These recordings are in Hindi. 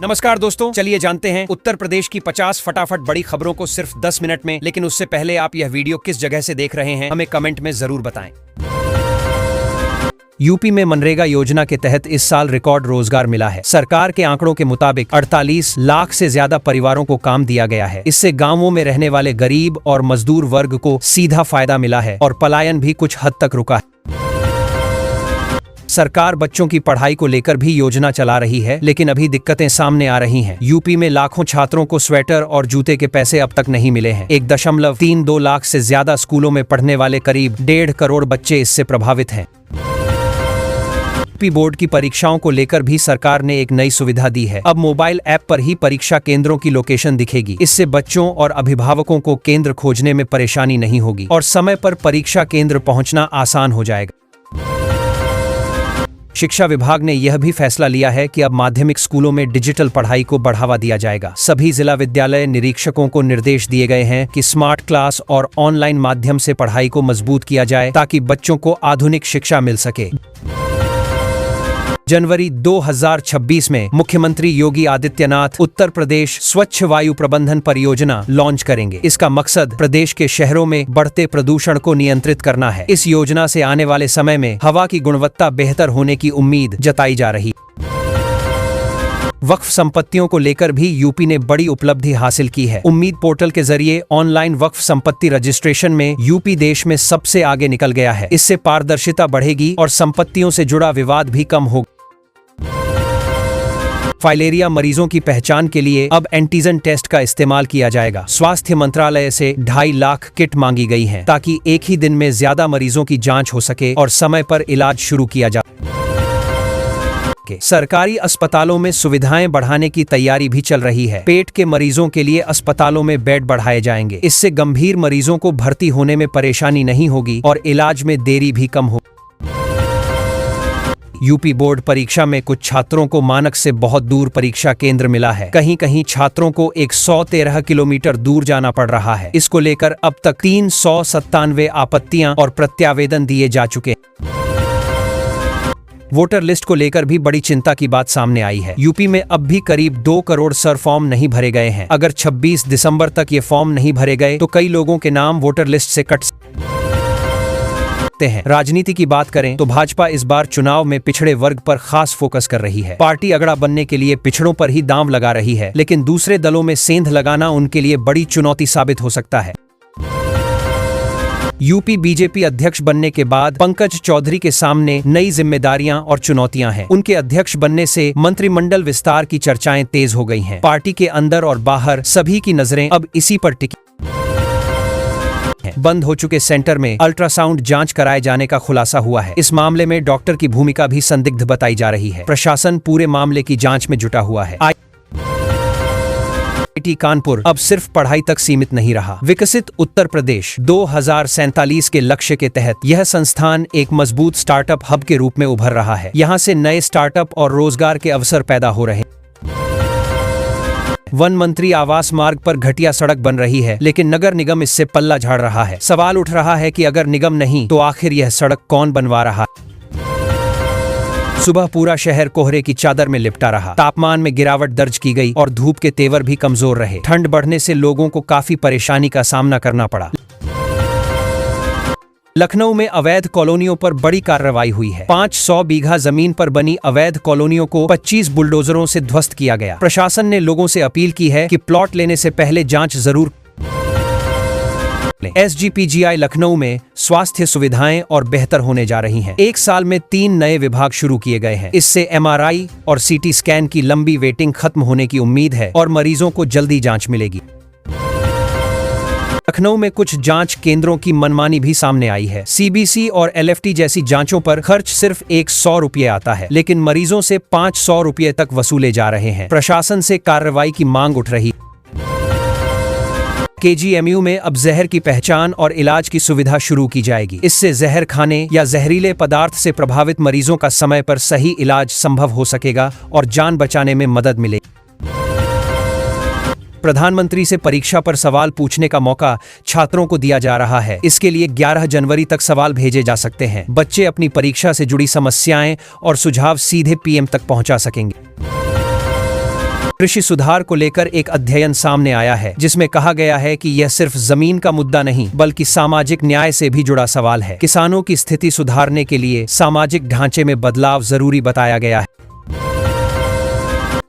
नमस्कार दोस्तों, चलिए जानते हैं उत्तर प्रदेश की 50 फटाफट बड़ी खबरों को सिर्फ 10 मिनट में। लेकिन उससे पहले आप यह वीडियो किस जगह से देख रहे हैं हमें कमेंट में जरूर बताएं। यूपी में मनरेगा योजना के तहत इस साल रिकॉर्ड रोजगार मिला है। सरकार के आंकड़ों के मुताबिक 48 लाख से ज्यादा परिवारों को काम दिया गया है। इससे गांवों में रहने वाले गरीब और मजदूर वर्ग को सीधा फायदा मिला है और पलायन भी कुछ हद तक रुका है। सरकार बच्चों की पढ़ाई को लेकर भी योजना चला रही है, लेकिन अभी दिक्कतें सामने आ रही हैं। यूपी में लाखों छात्रों को स्वेटर और जूते के पैसे अब तक नहीं मिले हैं। 1.32 लाख से ज्यादा स्कूलों में पढ़ने वाले करीब 1.5 करोड़ बच्चे इससे प्रभावित हैं। यूपी बोर्ड की परीक्षाओं को लेकर भी सरकार ने एक नई सुविधा दी है। अब मोबाइल ऐप पर ही परीक्षा केंद्रों की लोकेशन दिखेगी। इससे बच्चों और अभिभावकों को केंद्र खोजने में परेशानी नहीं होगी और समय पर परीक्षा केंद्र पहुंचना आसान हो जाएगा। शिक्षा विभाग ने यह भी फैसला लिया है कि अब माध्यमिक स्कूलों में डिजिटल पढ़ाई को बढ़ावा दिया जाएगा। सभी जिला विद्यालय निरीक्षकों को निर्देश दिए गए हैं कि स्मार्ट क्लास और ऑनलाइन माध्यम से पढ़ाई को मजबूत किया जाए ताकि बच्चों को आधुनिक शिक्षा मिल सके। जनवरी 2026 में मुख्यमंत्री योगी आदित्यनाथ उत्तर प्रदेश स्वच्छ वायु प्रबंधन परियोजना लॉन्च करेंगे। इसका मकसद प्रदेश के शहरों में बढ़ते प्रदूषण को नियंत्रित करना है। इस योजना से आने वाले समय में हवा की गुणवत्ता बेहतर होने की उम्मीद जताई जा रही। वक्फ संपत्तियों को लेकर भी यूपी ने बड़ी उपलब्धि हासिल की है। उम्मीद पोर्टल के जरिए ऑनलाइन वक्फ संपत्ति रजिस्ट्रेशन में यूपी देश में सबसे आगे निकल गया है। इससे पारदर्शिता बढ़ेगी और संपत्तियों से जुड़ा विवाद भी कम होगा। फाइलेरिया मरीजों की पहचान के लिए अब एंटीजन टेस्ट का इस्तेमाल किया जाएगा। स्वास्थ्य मंत्रालय से 2.5 लाख किट मांगी गई हैं ताकि एक ही दिन में ज्यादा मरीजों की जांच हो सके और समय पर इलाज शुरू किया जा सके। सरकारी अस्पतालों में सुविधाएं बढ़ाने की तैयारी भी चल रही है। पेट के मरीजों के लिए अस्पतालों में बेड बढ़ाए जाएंगे। इससे गंभीर मरीजों को भर्ती होने में परेशानी नहीं होगी और इलाज में देरी भी कम होगी। यूपी बोर्ड परीक्षा में कुछ छात्रों को मानक से बहुत दूर परीक्षा केंद्र मिला है। कहीं कहीं छात्रों को 113 किलोमीटर दूर जाना पड़ रहा है। इसको लेकर अब तक 397 आपत्तियां और प्रत्यावेदन दिए जा चुके हैं। वोटर लिस्ट को लेकर भी बड़ी चिंता की बात सामने आई है। यूपी में अब भी करीब 2 करोड़ सर फॉर्म नहीं भरे गए हैं। अगर 26 दिसंबर तक ये फॉर्म नहीं भरे गए तो कई लोगों के नाम वोटर लिस्ट से कट हैं। राजनीति की बात करें तो भाजपा इस बार चुनाव में पिछड़े वर्ग पर खास फोकस कर रही है। पार्टी अगड़ा बनने के लिए पिछड़ों पर ही दांव लगा रही है, लेकिन दूसरे दलों में सेंध लगाना उनके लिए बड़ी चुनौती साबित हो सकता है। यूपी बीजेपी अध्यक्ष बनने के बाद पंकज चौधरी के सामने नई जिम्मेदारियां और चुनौतियां हैं। उनके अध्यक्ष बनने से मंत्रिमंडल विस्तार की चर्चाएं तेज हो गई हैं। पार्टी के अंदर और बाहर सभी की नजरें अब इसी पर टिकी। बंद हो चुके सेंटर में अल्ट्रासाउंड जांच कराए जाने का खुलासा हुआ है। इस मामले में डॉक्टर की भूमिका भी संदिग्ध बताई जा रही है। प्रशासन पूरे मामले की जांच में जुटा हुआ है। आईआईटी कानपुर अब सिर्फ पढ़ाई तक सीमित नहीं रहा। विकसित उत्तर प्रदेश 2047 के लक्ष्य के तहत यह संस्थान एक मजबूत स्टार्टअप हब के रूप में उभर रहा है। यहाँ से नए स्टार्टअप और रोजगार के अवसर पैदा हो रहे हैं। वन मंत्री आवास मार्ग पर घटिया सड़क बन रही है, लेकिन नगर निगम इससे पल्ला झाड़ रहा है। सवाल उठ रहा है कि अगर निगम नहीं तो आखिर यह सड़क कौन बनवा रहा है। सुबह पूरा शहर कोहरे की चादर में लिपटा रहा। तापमान में गिरावट दर्ज की गई और धूप के तेवर भी कमजोर रहे। ठंड बढ़ने से लोगों को काफी परेशानी का सामना करना पड़ा। लखनऊ में अवैध कॉलोनियों पर बड़ी कार्रवाई हुई है। 500 बीघा जमीन पर बनी अवैध कॉलोनियों को 25 बुलडोजरों से ध्वस्त किया गया। प्रशासन ने लोगों से अपील की है कि प्लॉट लेने से पहले जांच जरूर लें। SGPGI लखनऊ में स्वास्थ्य सुविधाएं और बेहतर होने जा रही हैं। एक साल में 3 नए विभाग शुरू किए गए हैं। इससे MRI और CT स्कैन की लंबी वेटिंग खत्म होने की उम्मीद है और मरीजों को जल्दी जांच मिलेगी। लखनऊ में कुछ जांच केंद्रों की मनमानी भी सामने आई है। CBC और LFT जैसी जांचों पर खर्च सिर्फ 100 रुपये आता है, लेकिन मरीजों से 500 रुपये तक वसूले जा रहे हैं। प्रशासन से कार्रवाई की मांग उठ रही। KGMU में अब जहर की पहचान और इलाज की सुविधा शुरू की जाएगी। इससे जहर खाने या जहरीले पदार्थ से प्रभावित मरीजों का समय पर सही इलाज संभव हो सकेगा और जान बचाने में मदद मिलेगी। प्रधानमंत्री से परीक्षा पर सवाल पूछने का मौका छात्रों को दिया जा रहा है। इसके लिए 11 जनवरी तक सवाल भेजे जा सकते हैं। बच्चे अपनी परीक्षा से जुड़ी समस्याएं और सुझाव सीधे PM तक पहुंचा सकेंगे। कृषि सुधार को लेकर एक अध्ययन सामने आया है जिसमें कहा गया है कि यह सिर्फ जमीन का मुद्दा नहीं बल्कि सामाजिक न्याय से भी जुड़ा सवाल है। किसानों की स्थिति सुधारने के लिए सामाजिक ढांचे में बदलाव जरूरी बताया गया है।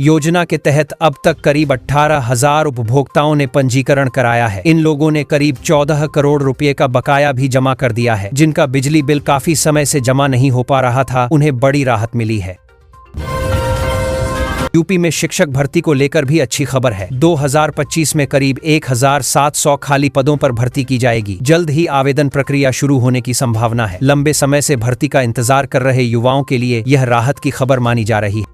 योजना के तहत अब तक करीब 18,000 उपभोक्ताओं ने पंजीकरण कराया है। इन लोगों ने करीब 14 करोड़ रुपए का बकाया भी जमा कर दिया है। जिनका बिजली बिल काफी समय से जमा नहीं हो पा रहा था, उन्हें बड़ी राहत मिली है। यूपी में शिक्षक भर्ती को लेकर भी अच्छी खबर है। 2025 में करीब 1,700 खाली पदों पर भर्ती की जाएगी। जल्द ही आवेदन प्रक्रिया शुरू होने की संभावना है। लंबे समय से भर्ती का इंतजार कर रहे युवाओं के लिए यह राहत की खबर मानी जा रही है।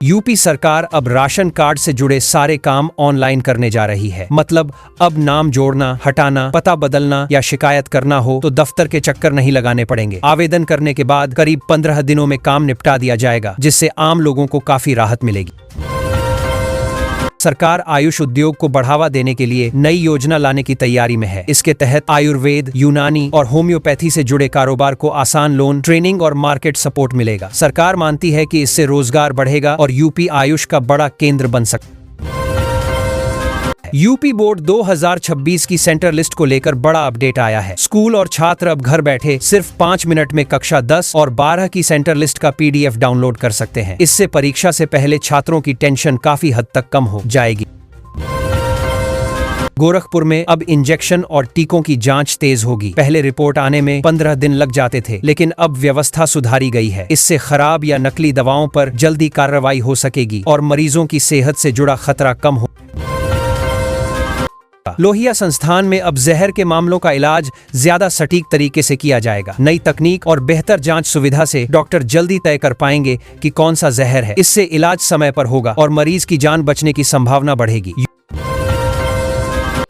यूपी सरकार अब राशन कार्ड से जुड़े सारे काम ऑनलाइन करने जा रही है। मतलब अब नाम जोड़ना, हटाना, पता बदलना या शिकायत करना हो तो दफ्तर के चक्कर नहीं लगाने पड़ेंगे। आवेदन करने के बाद करीब 15 दिनों में काम निपटा दिया जाएगा, जिससे आम लोगों को काफी राहत मिलेगी। सरकार आयुष उद्योग को बढ़ावा देने के लिए नई योजना लाने की तैयारी में है। इसके तहत आयुर्वेद, यूनानी और होम्योपैथी से जुड़े कारोबार को आसान लोन, ट्रेनिंग और मार्केट सपोर्ट मिलेगा। सरकार मानती है कि इससे रोजगार बढ़ेगा और यूपी आयुष का बड़ा केंद्र बन सकता है। यूपी बोर्ड 2026 की सेंटर लिस्ट को लेकर बड़ा अपडेट आया है। स्कूल और छात्र अब घर बैठे सिर्फ 5 मिनट में कक्षा 10 और 12 की सेंटर लिस्ट का PDF डाउनलोड कर सकते हैं। इससे परीक्षा से पहले छात्रों की टेंशन काफी हद तक कम हो जाएगी। गोरखपुर में अब इंजेक्शन और टीकों की जांच तेज होगी। पहले रिपोर्ट आने में 15 दिन लग जाते थे, लेकिन अब व्यवस्था सुधारी गई है। इससे खराब या नकली दवाओं पर जल्दी कार्रवाई हो सकेगी और मरीजों की सेहत से जुड़ा खतरा कम हो। लोहिया संस्थान में अब जहर के मामलों का इलाज ज्यादा सटीक तरीके से किया जाएगा। नई तकनीक और बेहतर जांच सुविधा से डॉक्टर जल्दी तय कर पाएंगे कि कौन सा जहर है। इससे इलाज समय पर होगा और मरीज की जान बचने की संभावना बढ़ेगी।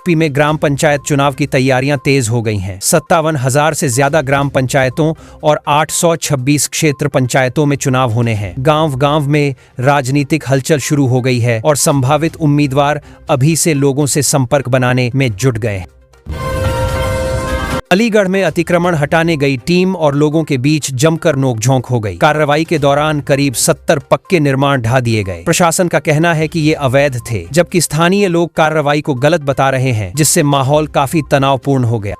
यूपी में ग्राम पंचायत चुनाव की तैयारियां तेज हो गई हैं। 57,000 से ज्यादा ग्राम पंचायतों और 826 क्षेत्र पंचायतों में चुनाव होने हैं। गांव-गांव में राजनीतिक हलचल शुरू हो गई है और संभावित उम्मीदवार अभी से लोगों से संपर्क बनाने में जुट गए। अलीगढ़ में अतिक्रमण हटाने गई टीम और लोगों के बीच जमकर नोकझोंक हो गई। कार्रवाई के दौरान करीब 70 पक्के निर्माण ढा दिए गए। प्रशासन का कहना है कि ये अवैध थे, जबकि स्थानीय लोग कार्रवाई को गलत बता रहे हैं, जिससे माहौल काफी तनावपूर्ण हो गया।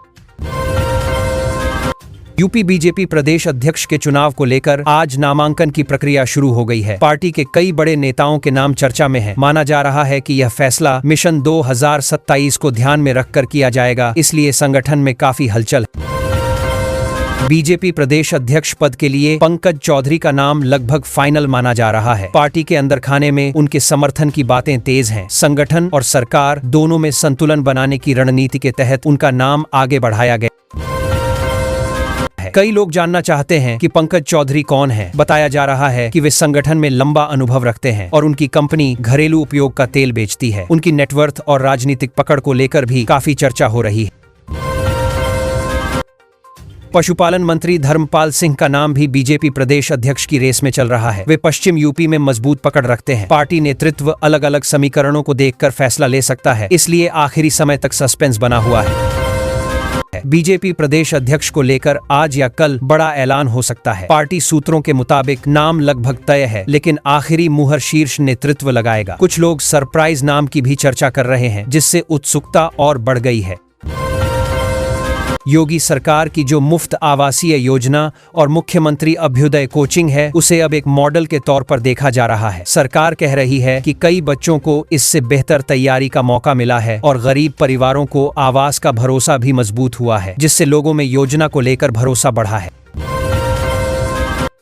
यूपी बीजेपी प्रदेश अध्यक्ष के चुनाव को लेकर आज नामांकन की प्रक्रिया शुरू हो गई है। पार्टी के कई बड़े नेताओं के नाम चर्चा में हैं। माना जा रहा है कि यह फैसला मिशन 2027 को ध्यान में रखकर किया जाएगा, इसलिए संगठन में काफी हलचल है। बीजेपी प्रदेश अध्यक्ष पद के लिए पंकज चौधरी का नाम लगभग फाइनल माना जा रहा है। पार्टी के अंदर खाने में उनके समर्थन की बातें तेज हैं। संगठन और सरकार दोनों में संतुलन बनाने की रणनीति के तहत उनका नाम आगे बढ़ाया गया। कई लोग जानना चाहते हैं कि पंकज चौधरी कौन है। बताया जा रहा है कि वे संगठन में लंबा अनुभव रखते हैं और उनकी कंपनी घरेलू उपयोग का तेल बेचती है। उनकी नेटवर्थ और राजनीतिक पकड़ को लेकर भी काफी चर्चा हो रही है। पशुपालन मंत्री धर्मपाल सिंह का नाम भी बीजेपी प्रदेश अध्यक्ष की रेस में चल रहा है। वे पश्चिम यूपी में मजबूत पकड़ रखते हैं। पार्टी नेतृत्व अलग अलग समीकरणों को देखकर फैसला ले सकता है, इसलिए आखिरी समय तक सस्पेंस बना हुआ है। बीजेपी प्रदेश अध्यक्ष को लेकर आज या कल बड़ा ऐलान हो सकता है। पार्टी सूत्रों के मुताबिक नाम लगभग तय है, लेकिन आखिरी मुहर शीर्ष नेतृत्व लगाएगा। कुछ लोग सरप्राइज नाम की भी चर्चा कर रहे हैं, जिससे उत्सुकता और बढ़ गई है। योगी सरकार की जो मुफ्त आवासीय योजना और मुख्यमंत्री अभ्युदय कोचिंग है, उसे अब एक मॉडल के तौर पर देखा जा रहा है। सरकार कह रही है कि कई बच्चों को इससे बेहतर तैयारी का मौका मिला है और गरीब परिवारों को आवास का भरोसा भी मजबूत हुआ है, जिससे लोगों में योजना को लेकर भरोसा बढ़ा है।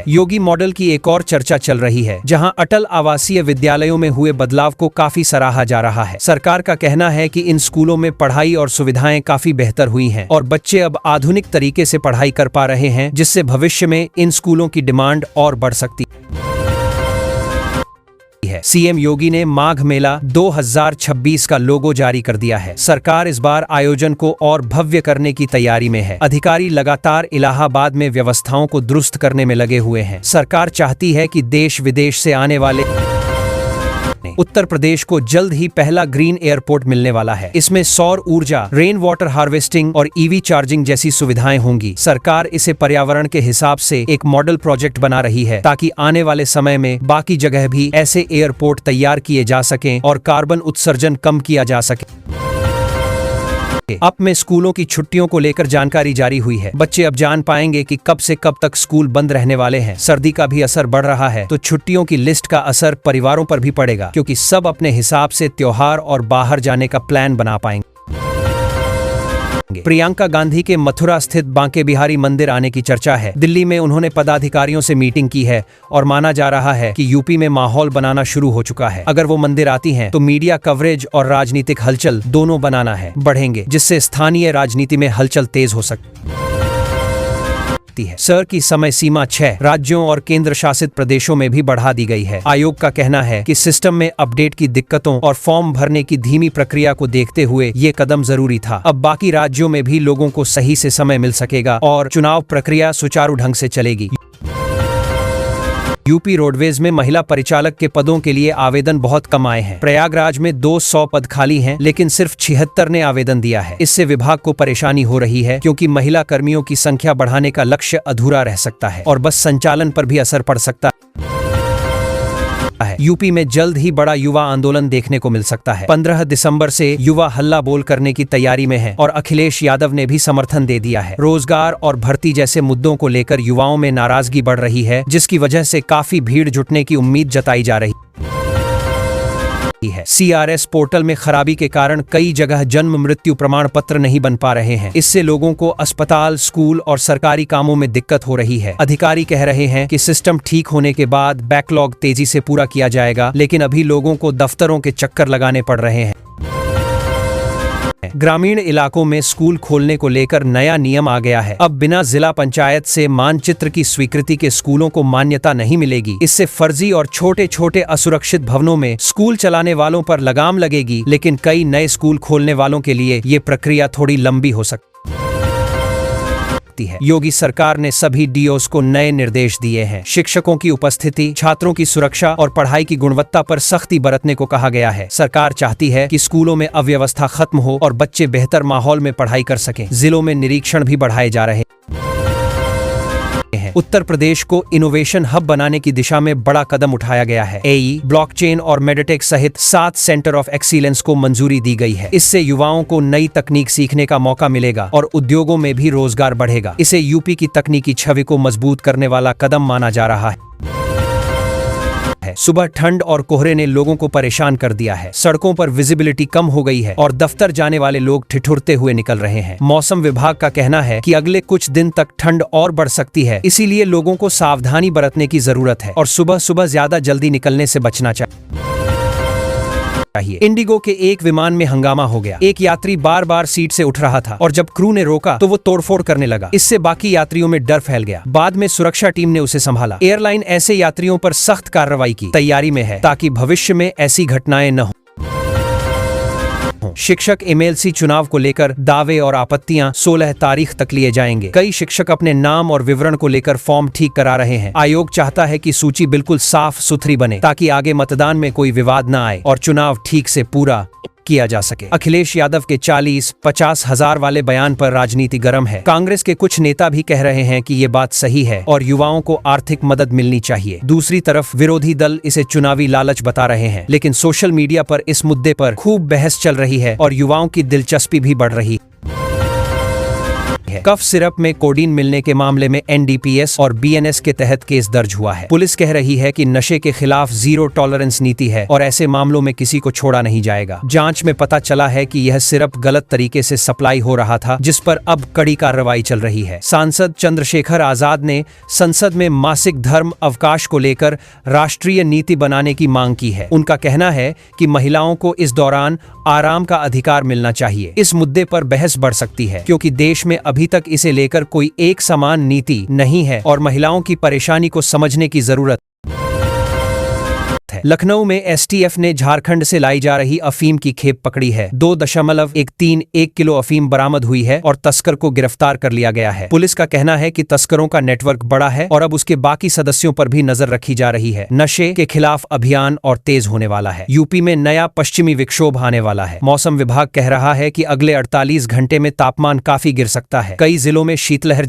योगी मॉडल की एक और चर्चा चल रही है, जहां अटल आवासीय विद्यालयों में हुए बदलाव को काफी सराहा जा रहा है। सरकार का कहना है कि इन स्कूलों में पढ़ाई और सुविधाएं काफी बेहतर हुई हैं और बच्चे अब आधुनिक तरीके से पढ़ाई कर पा रहे हैं, जिससे भविष्य में इन स्कूलों की डिमांड और बढ़ सकती है। सीएम योगी ने माघ मेला 2026 का लोगो जारी कर दिया है। सरकार इस बार आयोजन को और भव्य करने की तैयारी में है। अधिकारी लगातार इलाहाबाद में व्यवस्थाओं को दुरुस्त करने में लगे हुए हैं। सरकार चाहती है कि देश विदेश से आने वाले में उत्तर प्रदेश को जल्द ही पहला ग्रीन एयरपोर्ट मिलने वाला है। इसमें सौर ऊर्जा, रेन वाटर हार्वेस्टिंग और ईवी चार्जिंग जैसी सुविधाएं होंगी। सरकार इसे पर्यावरण के हिसाब से एक मॉडल प्रोजेक्ट बना रही है ताकि आने वाले समय में बाकी जगह भी ऐसे एयरपोर्ट तैयार किए जा सकें और कार्बन उत्सर्जन कम किया जा सके। अब में स्कूलों की छुट्टियों को लेकर जानकारी जारी हुई है। बच्चे अब जान पाएंगे कि कब से कब तक स्कूल बंद रहने वाले हैं। सर्दी का भी असर बढ़ रहा है तो छुट्टियों की लिस्ट का असर परिवारों पर भी पड़ेगा, क्योंकि सब अपने हिसाब से त्योहार और बाहर जाने का प्लान बना पाएंगे। प्रियंका गांधी के मथुरा स्थित बांके बिहारी मंदिर आने की चर्चा है। दिल्ली में उन्होंने पदाधिकारियों से मीटिंग की है और माना जा रहा है कि यूपी में माहौल बनाना शुरू हो चुका है। अगर वो मंदिर आती हैं तो मीडिया कवरेज और राजनीतिक हलचल दोनों बनाना है बढ़ेंगे, जिससे स्थानीय राजनीति में हलचल तेज हो सकती है। सर की समय सीमा 6 राज्यों और केंद्र शासित प्रदेशों में भी बढ़ा दी गई है। आयोग का कहना है कि सिस्टम में अपडेट की दिक्कतों और फॉर्म भरने की धीमी प्रक्रिया को देखते हुए ये कदम जरूरी था। अब बाकी राज्यों में भी लोगों को सही से समय मिल सकेगा और चुनाव प्रक्रिया सुचारू ढंग से चलेगी। यूपी रोडवेज में महिला परिचालक के पदों के लिए आवेदन बहुत कम आए हैं। प्रयागराज में 200 पद खाली हैं, लेकिन सिर्फ 76 ने आवेदन दिया है। इससे विभाग को परेशानी हो रही है, क्योंकि महिला कर्मियों की संख्या बढ़ाने का लक्ष्य अधूरा रह सकता है और बस संचालन पर भी असर पड़ सकता है। यूपी में जल्द ही बड़ा युवा आंदोलन देखने को मिल सकता है। 15 दिसंबर से युवा हल्ला बोल करने की तैयारी में है और अखिलेश यादव ने भी समर्थन दे दिया है। रोजगार और भर्ती जैसे मुद्दों को लेकर युवाओं में नाराजगी बढ़ रही है, जिसकी वजह से काफी भीड़ जुटने की उम्मीद जताई जा रही है। CRS पोर्टल में खराबी के कारण कई जगह जन्म मृत्यु प्रमाण पत्र नहीं बन पा रहे हैं। इससे लोगों को अस्पताल, स्कूल और सरकारी कामों में दिक्कत हो रही है। अधिकारी कह रहे हैं कि सिस्टम ठीक होने के बाद बैकलॉग तेजी से पूरा किया जाएगा, लेकिन अभी लोगों को दफ्तरों के चक्कर लगाने पड़ रहे हैं। ग्रामीण इलाकों में स्कूल खोलने को लेकर नया नियम आ गया है। अब बिना जिला पंचायत से मानचित्र की स्वीकृति के स्कूलों को मान्यता नहीं मिलेगी। इससे फर्जी और छोटे छोटे असुरक्षित भवनों में स्कूल चलाने वालों पर लगाम लगेगी, लेकिन कई नए स्कूल खोलने वालों के लिए ये प्रक्रिया थोड़ी लंबी हो सकती है। योगी सरकार ने सभी डीओस को नए निर्देश दिए हैं। शिक्षकों की उपस्थिति, छात्रों की सुरक्षा और पढ़ाई की गुणवत्ता पर सख्ती बरतने को कहा गया है। सरकार चाहती है कि स्कूलों में अव्यवस्था खत्म हो और बच्चे बेहतर माहौल में पढ़ाई कर सकें। जिलों में निरीक्षण भी बढ़ाए जा रहे हैं। उत्तर प्रदेश को इनोवेशन हब बनाने की दिशा में बड़ा कदम उठाया गया है। एई, ब्लॉकचेन और मेडिटेक सहित 7 सेंटर ऑफ एक्सीलेंस को मंजूरी दी गई है। इससे युवाओं को नई तकनीक सीखने का मौका मिलेगा और उद्योगों में भी रोजगार बढ़ेगा। इसे यूपी की तकनीकी छवि को मजबूत करने वाला कदम माना जा रहा है। सुबह ठंड और कोहरे ने लोगों को परेशान कर दिया है। सड़कों पर विजिबिलिटी कम हो गई है और दफ्तर जाने वाले लोग ठिठुरते हुए निकल रहे हैं। मौसम विभाग का कहना है कि अगले कुछ दिन तक ठंड और बढ़ सकती है, इसीलिए लोगों को सावधानी बरतने की जरूरत है और सुबह सुबह ज्यादा जल्दी निकलने से बचना चाहिए। इंडिगो के एक विमान में हंगामा हो गया। एक यात्री बार बार सीट से उठ रहा था और जब क्रू ने रोका तो वो तोड़फोड़ करने लगा। इससे बाकी यात्रियों में डर फैल गया। बाद में सुरक्षा टीम ने उसे संभाला। एयरलाइन ऐसे यात्रियों पर सख्त कार्रवाई की तैयारी में है ताकि भविष्य में ऐसी घटनाएं न हो। शिक्षक MLC चुनाव को लेकर दावे और आपत्तियां 16 तारीख तक लिए जाएंगे। कई शिक्षक अपने नाम और विवरण को लेकर फॉर्म ठीक करा रहे हैं। आयोग चाहता है कि सूची बिल्कुल साफ सुथरी बने ताकि आगे मतदान में कोई विवाद न आए और चुनाव ठीक से पूरा किया जा सके। अखिलेश यादव के 40-50 हजार वाले बयान पर राजनीति गर्म है। कांग्रेस के कुछ नेता भी कह रहे हैं कि ये बात सही है और युवाओं को आर्थिक मदद मिलनी चाहिए। दूसरी तरफ विरोधी दल इसे चुनावी लालच बता रहे हैं, लेकिन सोशल मीडिया पर इस मुद्दे पर खूब बहस चल रही है और युवाओं की दिलचस्पी भी बढ़ रही है। कफ सिरप में कोडीन मिलने के मामले में NDPS और BNS के तहत केस दर्ज हुआ है। पुलिस कह रही है कि नशे के खिलाफ जीरो टॉलरेंस नीति है और ऐसे मामलों में किसी को छोड़ा नहीं जाएगा। जांच में पता चला है कि यह सिरप गलत तरीके से सप्लाई हो रहा था, जिस पर अब कड़ी कार्रवाई चल रही है। सांसद चंद्रशेखर आजाद ने संसद में मासिक धर्म अवकाश को लेकर राष्ट्रीय नीति बनाने की मांग की है। उनका कहना है कि महिलाओं को इस दौरान आराम का अधिकार मिलना चाहिए। इस मुद्दे पर बहस बढ़ सकती है, क्योंकि देश में अभी तक इसे लेकर कोई एक समान नीति नहीं है और महिलाओं की परेशानी को समझने की जरूरत है। लखनऊ में एसटीएफ ने झारखंड से लाई जा रही अफीम की खेप पकड़ी है। 2.131 किलो अफीम बरामद हुई है और तस्कर को गिरफ्तार कर लिया गया है। पुलिस का कहना है कि तस्करों का नेटवर्क बड़ा है और अब उसके बाकी सदस्यों पर भी नजर रखी जा रही है। नशे के खिलाफ अभियान और तेज होने वाला है। यूपी में नया पश्चिमी विक्षोभ आने वाला है। मौसम विभाग कह रहा है कि अगले 48 घंटे में तापमान काफी गिर सकता है। कई जिलों में शीतलहर